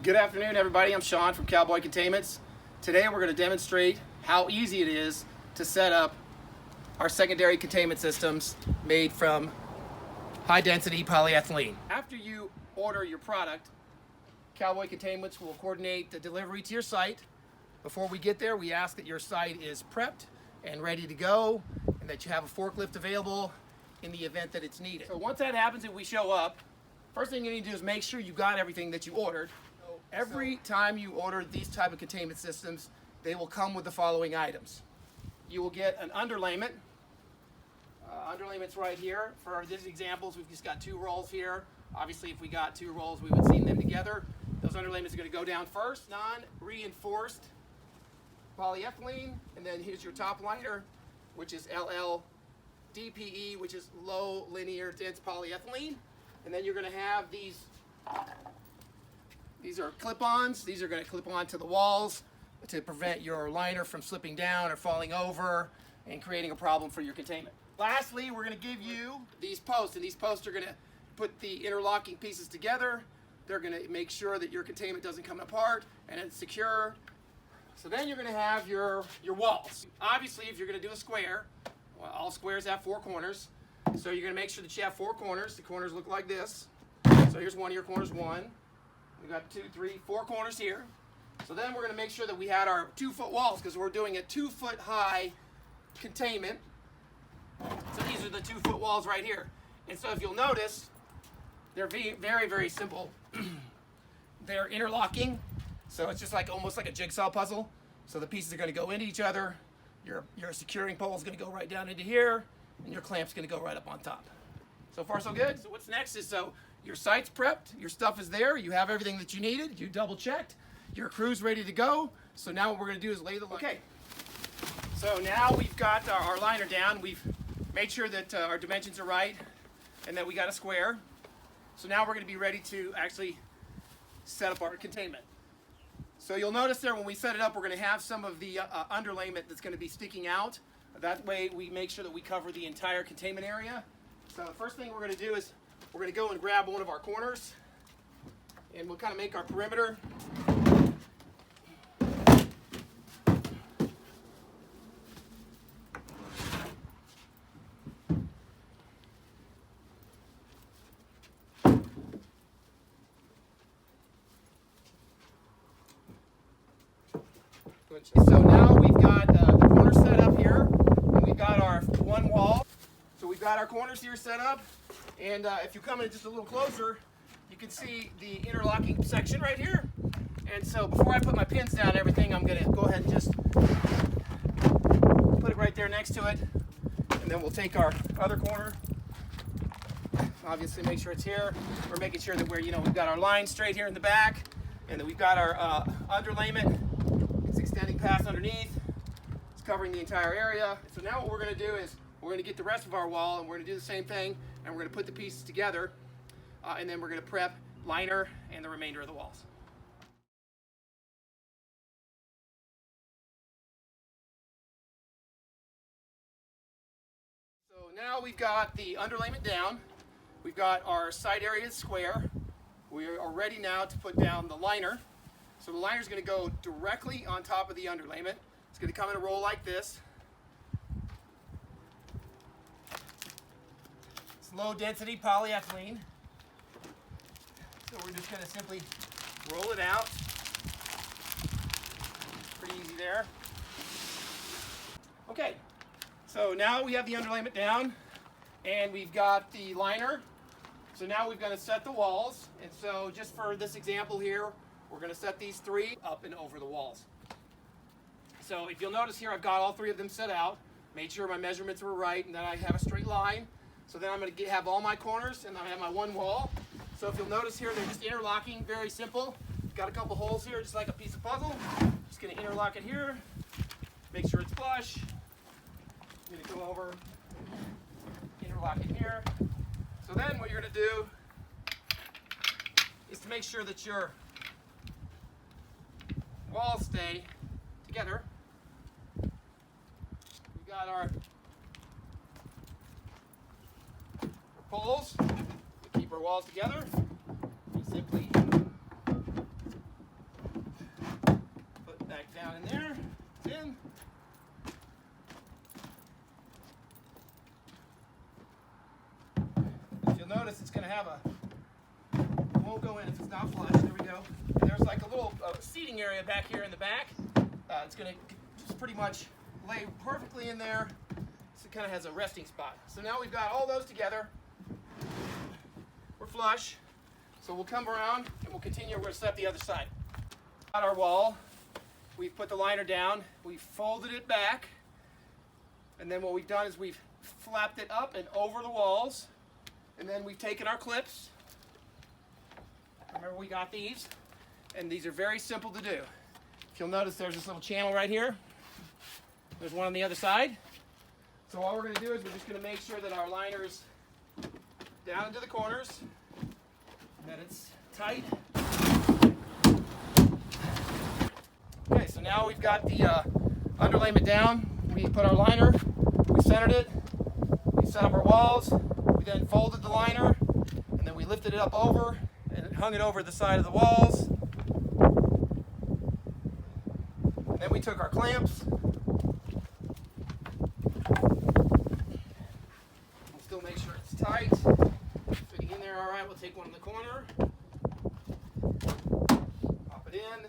Good afternoon, everybody. I'm Sean from Cowboy Containments. Today we're going to demonstrate how easy it is to set up our secondary containment systems made from high-density polyethylene. After you order your product, Cowboy Containments will coordinate the delivery to your site. Before we get there, we ask that your site is prepped and ready to go, and that you have a forklift available in the event that it's needed. So once that happens and we show up, first thing you need to do is make sure you got everything that you ordered. Every time you order these type of containment systems, they will come with the following items. You will get an underlayment. Underlayment's right here. For these examples, we've just got 2 rolls here. Obviously, if we got 2 rolls, we would seam them together. Those underlayments are going to go down first. Non-reinforced polyethylene, and then here's your top liner, which is hdpe, which is low linear dense polyethylene. And then you're going to have these are clip-ons. These are going to clip on to the walls to prevent your liner from slipping down or falling over and creating a problem for your containment. Lastly, we're going to give you these posts, and these posts are going to put the interlocking pieces together. They're going to make sure that your containment doesn't come apart and it's secure. So then you're going to have your walls. Obviously, if you're going to do a square, well, all squares have 4 corners. So you're going to make sure that you have 4 corners. The corners look like this. So here's one of your corners, 1. We've got 2, 3, 4 corners here. So then we're going to make sure that we had our 2-foot walls, because we're doing a 2-foot high containment. So these are the 2-foot walls right here. And so if you'll notice, they're very, very simple. They're interlocking. So it's just like almost like a jigsaw puzzle. So the pieces are going to go into each other. Your securing pole is going to go right down into here, and your clamp's going to go right up on top. So far, so good. So what's next is, so your site's prepped, your stuff is there, you have everything that you needed, you double checked, your crew's ready to go. So now what we're going to do is lay the liner. Okay. So now we've got our liner down. We've made sure that our dimensions are right and that we got a square. So now we're going to be ready to actually set up our containment. So you'll notice there when we set it up, we're going to have some of the underlayment that's going to be sticking out. That way we make sure that we cover the entire containment area. So the first thing we're going to do is we're going to go and grab one of our corners, and we'll kind of make our perimeter. So now we've got the corners set up here, and we've got our 1 wall. So we've got our corners here set up, and if you come in just a little closer, you can see the interlocking section right here. And so before I put my pins down and everything, I'm going to go ahead and just put it right there next to it, and then we'll take our other corner. Obviously make sure it's here. We're making sure that we've got our line straight here in the back, and that we've got our underlayment. It's extending past underneath. It's covering the entire area. So now what we're going to do is we're going to get the rest of our wall, and we're going to do the same thing, and we're going to put the pieces together, and then we're going to prep liner and the remainder of the walls. So now we've got the underlayment down. We've got our side area square. We are ready now to put down the liner. So the liner is going to go directly on top of the underlayment. It's going to come in a roll like this. It's low density polyethylene. So we're just going to simply roll it out. Pretty easy there. Okay, so now we have the underlayment down, and we've got the liner. So now we've got to set the walls. And so just for this example here, we're going to set these 3 up and over the walls. So if you'll notice here, I've got all 3 of them set out, made sure my measurements were right, and then I have a straight line. So then I'm going to have all my corners, and I have my 1 wall. So if you'll notice here, they're just interlocking, very simple. Got a couple holes here, just like a piece of puzzle. Just going to interlock it here, make sure it's flush. I'm going to go over, interlock it here. So then what you're going to do is to make sure that your walls stay together. We've got our poles to keep our walls together. We simply notice it's going to have it won't go in if it's not flush. There we go. And there's like a little seating area back here in the back. It's going to just pretty much lay perfectly in there. So it kind of has a resting spot. So now we've got all those together. We're flush. So we'll come around and we'll continue. We're going to set up the other side. Got our wall. We've put the liner down. We've folded it back. And then what we've done is we've flapped it up and over the walls. And then we've taken our clips. Remember, we got these. And these are very simple to do. If you'll notice, there's this little channel right here. There's one on the other side. So all we're going to do is we're just going to make sure that our liner is down into the corners, that it's tight. Okay, so now we've got the underlayment down. We put our liner, we centered it, we set up our walls, we then folded the liner, and then we lifted it up over and hung it over the side of the walls. And then we took our clamps. We'll still make sure it's tight. Fitting in there all right. We'll take one in the corner, pop it in.